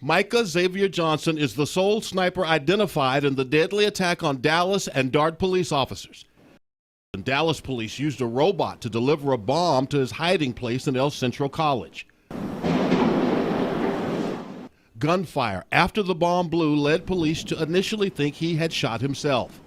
Micah Xavier Johnson is the sole sniper identified in the deadly attack on Dallas and Dart police officers. And Dallas police used a robot to deliver a bomb to his hiding place in El Centro College. Gunfire after the bomb blew led police to initially think he had shot himself.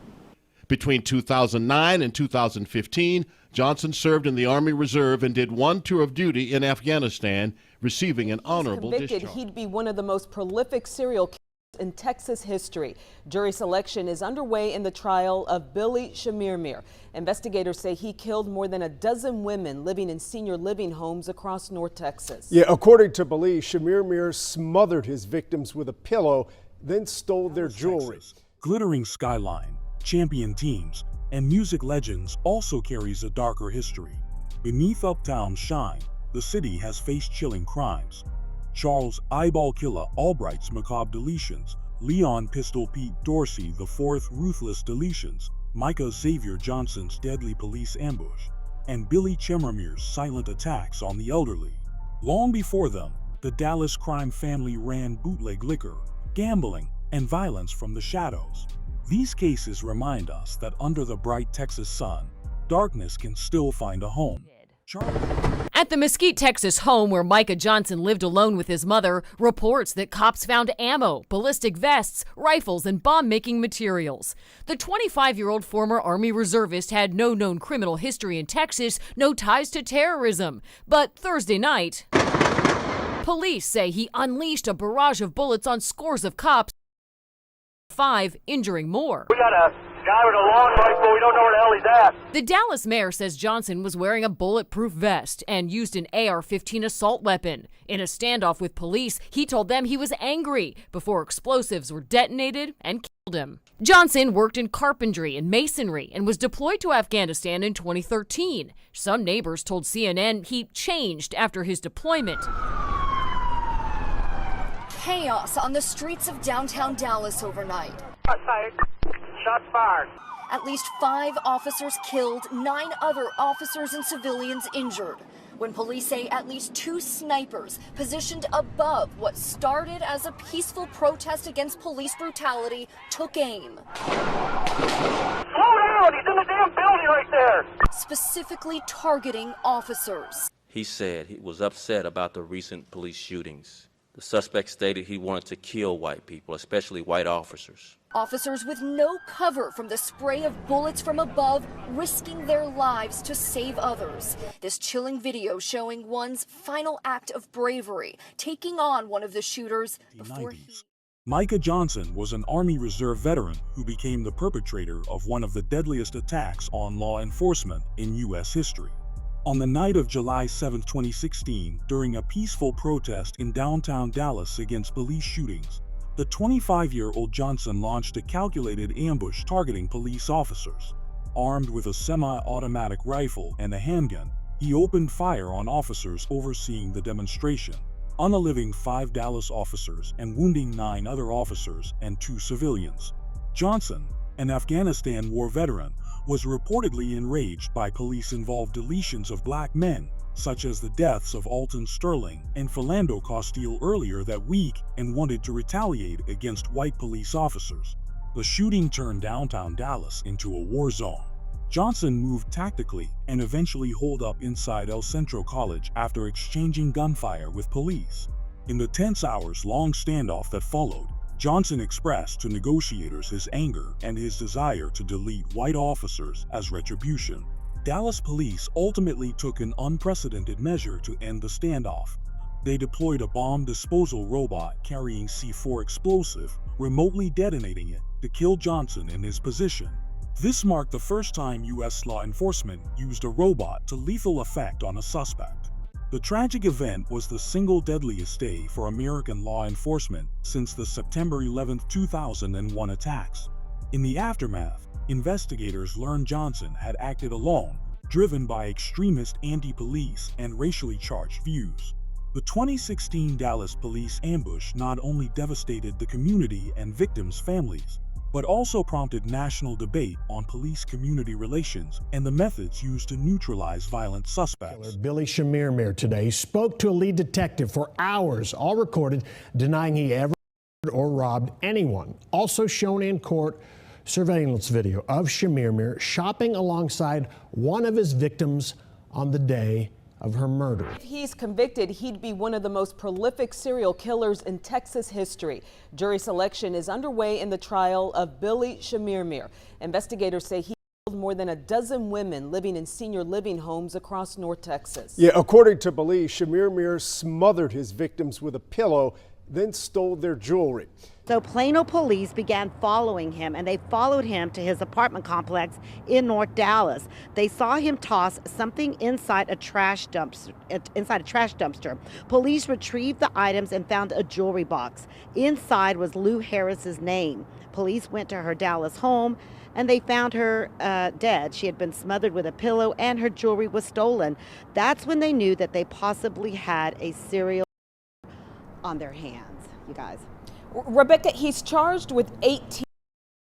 Between 2009 and 2015, Johnson served in the Army Reserve and did one tour of duty in Afghanistan, receiving an honorable discharge. He'd be one of the most prolific serial killers in Texas history. Jury selection is underway in the trial of Billy Chemirmir. Investigators say he killed more than a dozen women living in senior living homes across North Texas. Yeah, according to police, Chemirmir smothered his victims with a pillow, then stole their jewelry. Texas, glittering skyline, champion teams, and music legends also carries a darker history. Beneath uptown's shine, the city has faced chilling crimes. Charles Eyeball Killer Albright's macabre deletions, Leon Pistol Pete Dorsey IV ruthless deletions, Micah Xavier Johnson's deadly police ambush, and Billy Chemirmir's silent attacks on the elderly. Long before them, the Dallas crime family ran bootleg liquor, gambling, and violence from the shadows. These cases remind us that under the bright Texas sun, darkness can still find a home. At the Mesquite, Texas home where Micah Johnson lived alone with his mother, reports that cops found ammo, ballistic vests, rifles, and bomb-making materials. The 25-year-old former Army reservist had no known criminal history in Texas, no ties to terrorism. But Thursday night, police say he unleashed a barrage of bullets on scores of cops, 5 injuring more. We got a guy with a long rifle. We don't know where the hell he's at. The Dallas mayor says Johnson was wearing a bulletproof vest and used an AR-15 assault weapon. In a standoff with police, he told them he was angry before explosives were detonated and killed him. Johnson worked in carpentry and masonry and was deployed to Afghanistan in 2013. Some neighbors told CNN he changed after his deployment. Chaos on the streets of downtown Dallas overnight. Shots fired. At least 5 officers killed, 9 other officers and civilians injured. When police say at least 2 snipers positioned above what started as a peaceful protest against police brutality took aim. Slow down! He's in the damn building right there! Specifically targeting officers. He said he was upset about the recent police shootings. The suspect stated he wanted to kill white people, especially white officers. Officers with no cover from the spray of bullets from above, risking their lives to save others. This chilling video showing one's final act of bravery, taking on one of the shooters before he... Micah Johnson was an Army Reserve veteran who became the perpetrator of one of the deadliest attacks on law enforcement in U.S. history. On the night of July 7, 2016, during a peaceful protest in downtown Dallas against police shootings, the 25-year-old Johnson launched a calculated ambush targeting police officers. Armed with a semi-automatic rifle and a handgun, he opened fire on officers overseeing the demonstration, unaliving 5 Dallas officers and wounding 9 other officers and 2 civilians. Johnson, an Afghanistan war veteran, was reportedly enraged by police-involved deletions of black men, such as the deaths of Alton Sterling and Philando Castile earlier that week, and wanted to retaliate against white police officers. The shooting turned downtown Dallas into a war zone. Johnson moved tactically and eventually holed up inside El Centro College after exchanging gunfire with police. In the tense hours-long standoff that followed, Johnson expressed to negotiators his anger and his desire to delete white officers as retribution. Dallas police ultimately took an unprecedented measure to end the standoff. They deployed a bomb disposal robot carrying C4 explosive, remotely detonating it to kill Johnson in his position. This marked the first time U.S. law enforcement used a robot to lethal effect on a suspect. The tragic event was the single deadliest day for American law enforcement since the September 11, 2001 attacks. In the aftermath, investigators learned Johnson had acted alone, driven by extremist anti-police and racially charged views. The 2016 Dallas police ambush not only devastated the community and victims' families, but also prompted national debate on police-community relations and the methods used to neutralize violent suspects. Billy Chemirmir today spoke to a lead detective for hours, all recorded, denying he ever or robbed anyone. Also shown in court, surveillance video of Chemirmir shopping alongside one of his victims on the day of her murder. If he's convicted, he'd be one of the most prolific serial killers in Texas history. Jury selection is underway in the trial of Billy Chemirmir. Investigators say he killed more than a dozen women living in senior living homes across North Texas. Yeah, according to police, Chemirmir smothered his victims with a pillow, then stole their jewelry. So Plano police began following him, and they followed him to his apartment complex in North Dallas. They saw him toss something inside a trash dumpster. Police retrieved the items and found a jewelry box. Inside was Lou Harris's name. Police went to her Dallas home, and they found her dead. She had been smothered with a pillow, and her jewelry was stolen. That's when they knew that they possibly had a serial on their hands, you guys. Rebecca, he's charged with 18.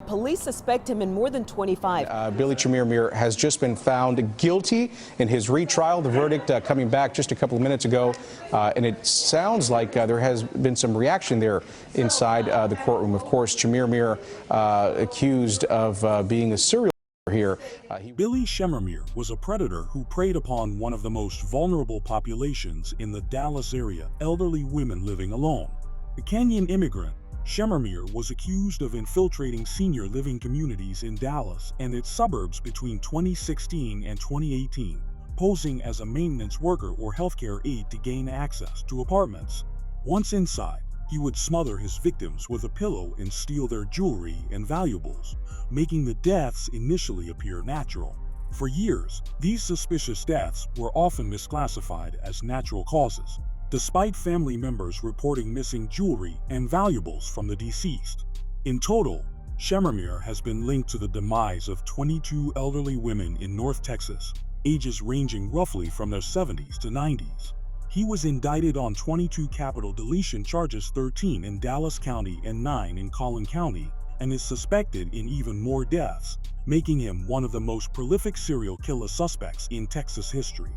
Police suspect him in more than 25. Billy Chemirmir has just been found guilty in his retrial. The verdict coming back just a couple of minutes ago, and it sounds like there has been some reaction there inside the courtroom. Of course, Chemirmir accused of being a serial here. Billy Chemirmir was a predator who preyed upon one of the most vulnerable populations in the Dallas area, elderly women living alone. A Kenyan immigrant, Chemirmir was accused of infiltrating senior living communities in Dallas and its suburbs between 2016 and 2018, posing as a maintenance worker or healthcare aide to gain access to apartments. Once inside, he would smother his victims with a pillow and steal their jewelry and valuables, making the deaths initially appear natural. For years, these suspicious deaths were often misclassified as natural causes, despite family members reporting missing jewelry and valuables from the deceased. In total, Chemirmir has been linked to the demise of 22 elderly women in North Texas, ages ranging roughly from their 70s to 90s. He was indicted on 22 capital deletion charges, 13 in Dallas County and 9 in Collin County, and is suspected in even more deaths, making him one of the most prolific serial killer suspects in Texas history.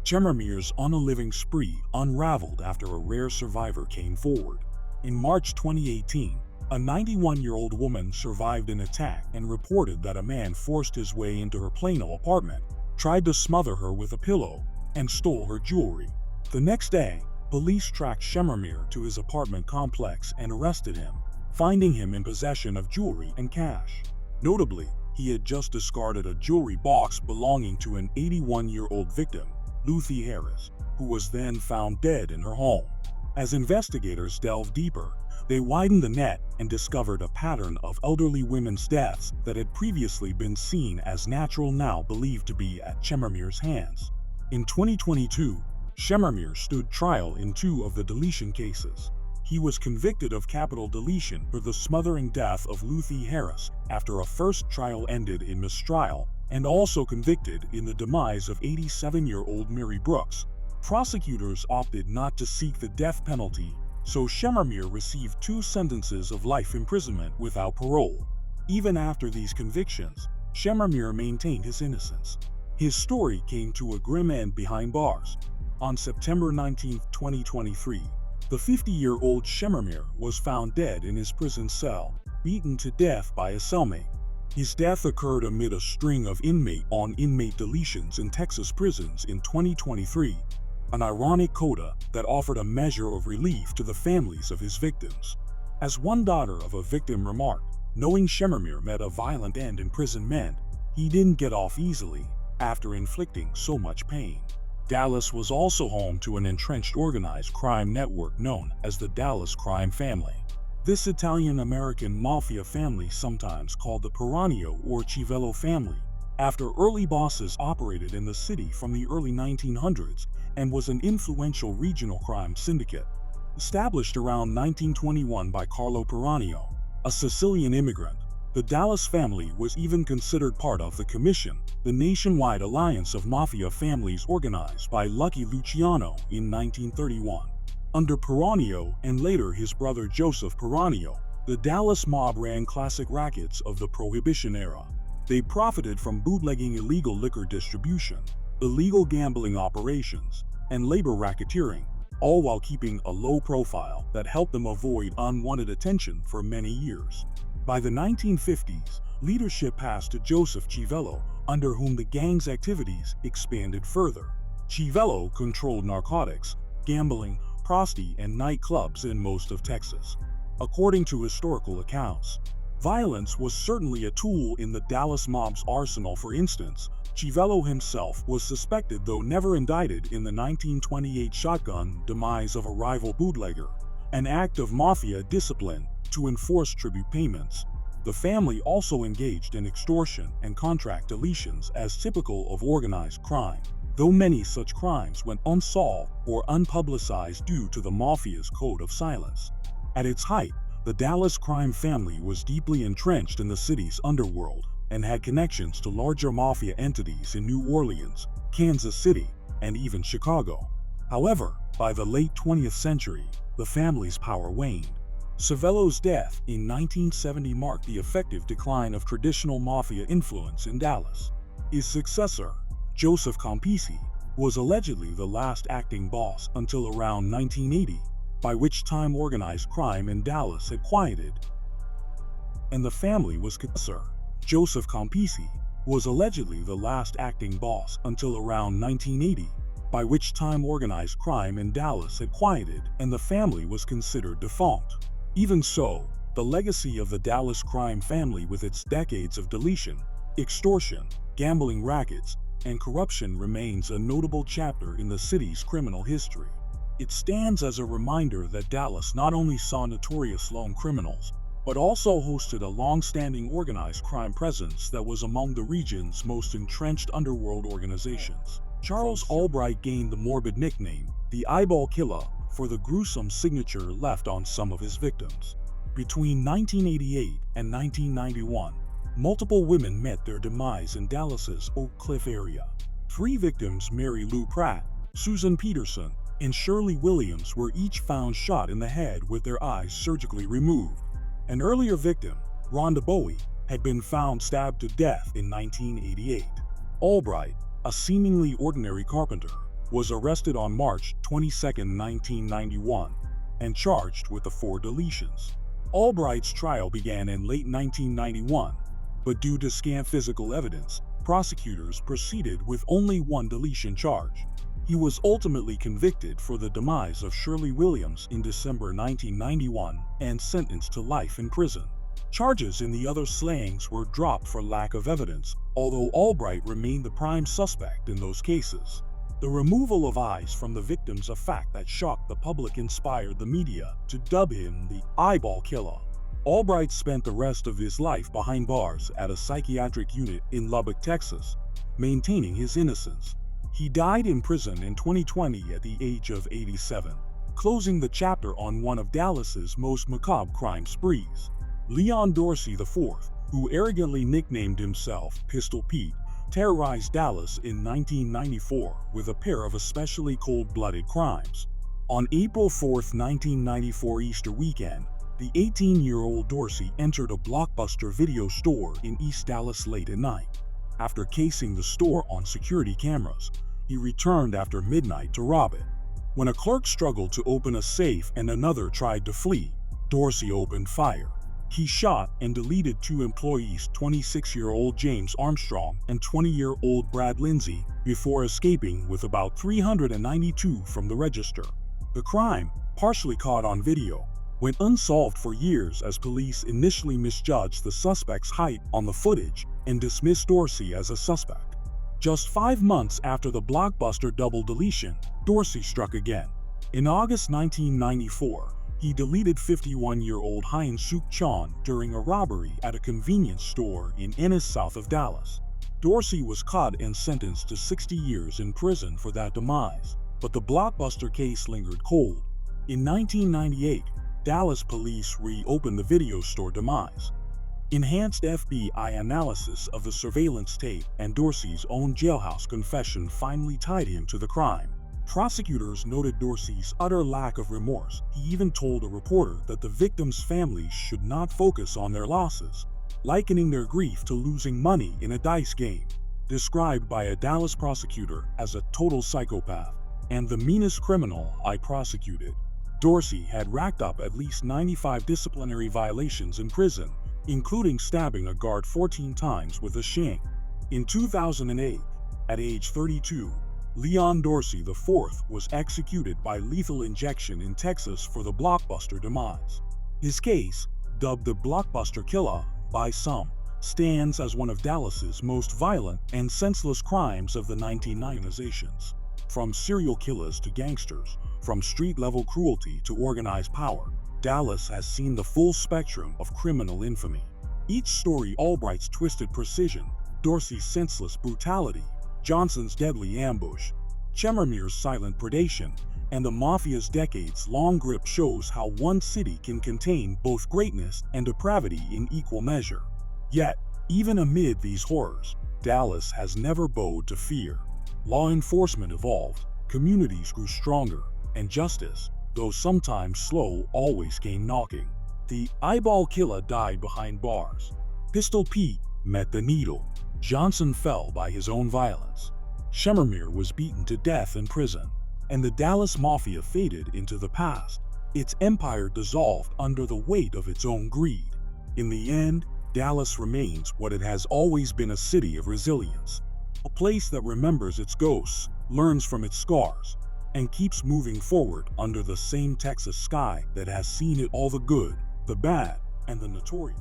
Chemirmir's unaliving spree unraveled after a rare survivor came forward. In March 2018, a 91-year-old woman survived an attack and reported that a man forced his way into her Plano apartment, tried to smother her with a pillow, and stole her jewelry. The next day, police tracked Chemirmir to his apartment complex and arrested him, finding him in possession of jewelry and cash. Notably, he had just discarded a jewelry box belonging to an 81-year-old victim, Dorsey Harris, who was then found dead in her home. As investigators delved deeper, they widened the net and discovered a pattern of elderly women's deaths that had previously been seen as natural, now believed to be at Chemirmir's hands. In 2022, Chemirmir stood trial in 2 of the deletion cases. He was convicted of capital deletion for the smothering death of Dorsey Harris after a first trial ended in mistrial, and also convicted in the demise of 87-year-old Mary Brooks. Prosecutors opted not to seek the death penalty, so Chemirmir received 2 sentences of life imprisonment without parole. Even after these convictions, Chemirmir maintained his innocence. His story came to a grim end behind bars. On September 19, 2023, the 50-year-old Chemirmir was found dead in his prison cell, beaten to death by a cellmate. His death occurred amid a string of inmate-on-inmate deletions in Texas prisons in 2023, an ironic coda that offered a measure of relief to the families of his victims. As one daughter of a victim remarked, knowing Chemirmir met a violent end in prison meant he didn't get off easily after inflicting so much pain. Dallas was also home to an entrenched organized crime network known as the Dallas Crime Family. This Italian-American mafia family, sometimes called the Piranio or Civello family, after early bosses operated in the city from the early 1900s and was an influential regional crime syndicate. Established around 1921 by Carlo Piranio, a Sicilian immigrant, the Dallas family was even considered part of the Commission, the nationwide alliance of mafia families organized by Lucky Luciano in 1931. Under Piranio and later his brother Joseph Piranio, The Dallas mob ran classic rackets of the Prohibition era. They profited from bootlegging, illegal liquor distribution, illegal gambling operations, and labor racketeering, all while keeping a low profile that helped them avoid unwanted attention for many years. By the 1950s, leadership passed to Joseph Chivello, under whom the gang's activities expanded further. Chivello controlled narcotics, gambling, prosti, and nightclubs in most of Texas. According to historical accounts, violence was certainly a tool in the Dallas mob's arsenal. For instance, Chivello himself was suspected, though never indicted, in the 1928 shotgun demise of a rival bootlegger, an act of Mafia discipline to enforce tribute payments. The family also engaged in extortion and contract deletions as typical of organized crime, though many such crimes went unsolved or unpublicized due to the Mafia's code of silence. At its height, the Dallas crime family was deeply entrenched in the city's underworld and had connections to larger Mafia entities in New Orleans, Kansas City, and even Chicago. However, by the late 20th century, the family's power waned. Chivello's death in 1970 marked the effective decline of traditional Mafia influence in Dallas. His successor, Joseph Campisi, was allegedly the last acting boss until around 1980, by which time organized crime in Dallas had quieted, and the family was successor. Joseph Campisi was allegedly the last acting boss until around 1980, by which time organized crime in Dallas had quieted and the family was considered defunct. Even so, the legacy of the Dallas crime family, with its decades of deletion, extortion, gambling rackets, and corruption, remains a notable chapter in the city's criminal history. It stands as a reminder that Dallas not only saw notorious lone criminals, but also hosted a long-standing organized crime presence that was among the region's most entrenched underworld organizations. Charles Albright gained the morbid nickname, the Eyeball Killer, for the gruesome signature left on some of his victims. Between 1988 and 1991, multiple women met their demise in Dallas's Oak Cliff area. 3 victims, Mary Lou Pratt, Susan Peterson, and Shirley Williams, were each found shot in the head with their eyes surgically removed. An earlier victim, Rhonda Bowie, had been found stabbed to death in 1988. Albright, a seemingly ordinary carpenter, was arrested on March 22, 1991, and charged with the 4 deletions. Albright's trial began in late 1991, but due to scant physical evidence, prosecutors proceeded with only 1 deletion charge. He was ultimately convicted for the demise of Shirley Williams in December 1991 and sentenced to life in prison. Charges in the other slayings were dropped for lack of evidence, although Albright remained the prime suspect in those cases. The removal of eyes from the victims, a fact that shocked the public, inspired the media to dub him the Eyeball Killer. Albright spent the rest of his life behind bars at a psychiatric unit in Lubbock, Texas, maintaining his innocence. He died in prison in 2020 at the age of 87, closing the chapter on one of Dallas's most macabre crime sprees. Leon Dorsey IV, who arrogantly nicknamed himself Pistol Pete, terrorized Dallas in 1994 with a pair of especially cold-blooded crimes. On April 4, 1994 Easter weekend, the 18-year-old Dorsey entered a Blockbuster video store in East Dallas late at night. After casing the store on security cameras, he returned after midnight to rob it. When a clerk struggled to open a safe and another tried to flee, Dorsey opened fire. He shot and deleted 2 employees, 26-year-old James Armstrong and 20-year-old Brad Lindsay, before escaping with about $392 from the register. The crime, partially caught on video, went unsolved for years as police initially misjudged the suspect's height on the footage and dismissed Dorsey as a suspect. Just 5 months after the Blockbuster double deletion, Dorsey struck again. In August 1994, he deleted 51-year-old Hyun Suk Chon during a robbery at a convenience store in Ennis, south of Dallas. Dorsey was caught and sentenced to 60 years in prison for that demise, but the Blockbuster case lingered cold. In 1998, Dallas police reopened the video store demise. Enhanced FBI analysis of the surveillance tape and Dorsey's own jailhouse confession finally tied him to the crime. Prosecutors noted Dorsey's utter lack of remorse. He even told a reporter that the victims' families should not focus on their losses, likening their grief to losing money in a dice game. Described by a Dallas prosecutor as a total psychopath and the meanest criminal I prosecuted, Dorsey had racked up at least 95 disciplinary violations in prison, including stabbing a guard 14 times with a shank. In 2008, at age 32, Leon Dorsey IV was executed by lethal injection in Texas for the Blockbuster demise. His case, dubbed the Blockbuster Killer by some, stands as one of Dallas's most violent and senseless crimes of the 1990s. From serial killers to gangsters, from street-level cruelty to organized power, Dallas has seen the full spectrum of criminal infamy. Each story, Albright's twisted precision, Dorsey's senseless brutality, Johnson's deadly ambush, Chemirmir's silent predation, and the Mafia's decades-long grip shows how one city can contain both greatness and depravity in equal measure. Yet, even amid these horrors, Dallas has never bowed to fear. Law enforcement evolved, communities grew stronger, and justice, though sometimes slow, always came knocking. The eyeball killer died behind bars. Pistol Pete met the needle. Johnson fell by his own violence. Chemirmir was beaten to death in prison, and the Dallas Mafia faded into the past. Its empire dissolved under the weight of its own greed. In the end, Dallas remains what it has always been: a city of resilience, a place that remembers its ghosts, learns from its scars, and keeps moving forward under the same Texas sky that has seen it all: the good, the bad, and the notorious.